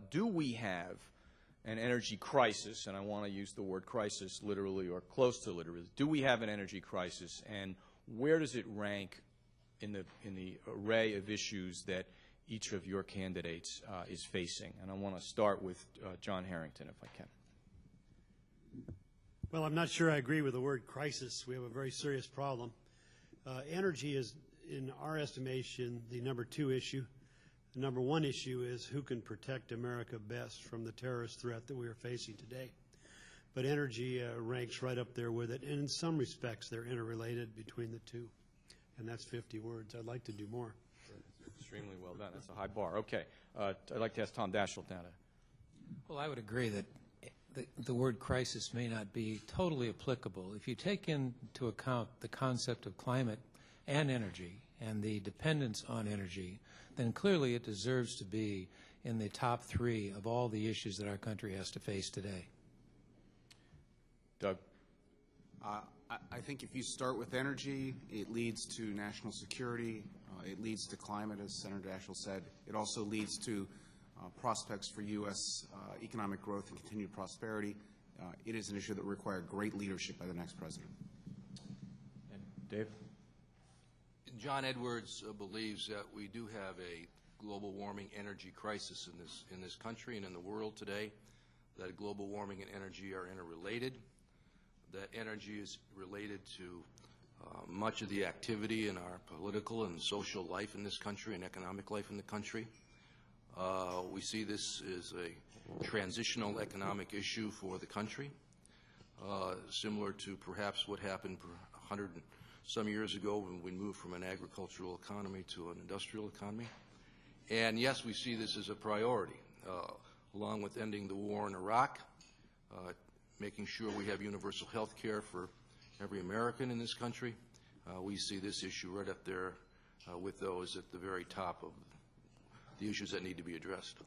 do we have an energy crisis, and I want to use the word crisis literally or close to literally. Do we have an energy crisis, and where does it rank in the array of issues that each of your candidates is facing? And I want to start with John Herrington, if I can. Well, I'm not sure I agree with the word crisis. We have a very serious problem. Energy is, in our estimation, the number 2 issue. The number 1 issue is who can protect America best from the terrorist threat that we are facing today. But energy ranks right up there with it, and in some respects they're interrelated between the two. And that's 50 words. I'd like to do more. Extremely well done. That's a high bar. Okay. I'd like to ask Tom Daschle now to. Well, I would agree that the word crisis may not be totally applicable. If you take into account the concept of climate and energy and the dependence on energy, then clearly it deserves to be in the top 3 of all the issues that our country has to face today. Doug? I think if you start with energy, it leads to national security. It leads to climate, as Senator Daschle said. It also leads to prospects for U.S. economic growth and continued prosperity. It is an issue that will require great leadership by the next president. And Dave? John Edwards believes that we do have a global warming energy crisis in this country and in the world today, that global warming and energy are interrelated, that energy is related to much of the activity in our political and social life in this country and economic life in the country. We see this as a transitional economic issue for the country, similar to perhaps what happened 100 some years ago when we moved from an agricultural economy to an industrial economy. And yes, we see this as a priority, along with ending the war in Iraq, making sure we have universal health care for every American in this country. We see this issue right up there with those at the very top of the issues that need to be addressed.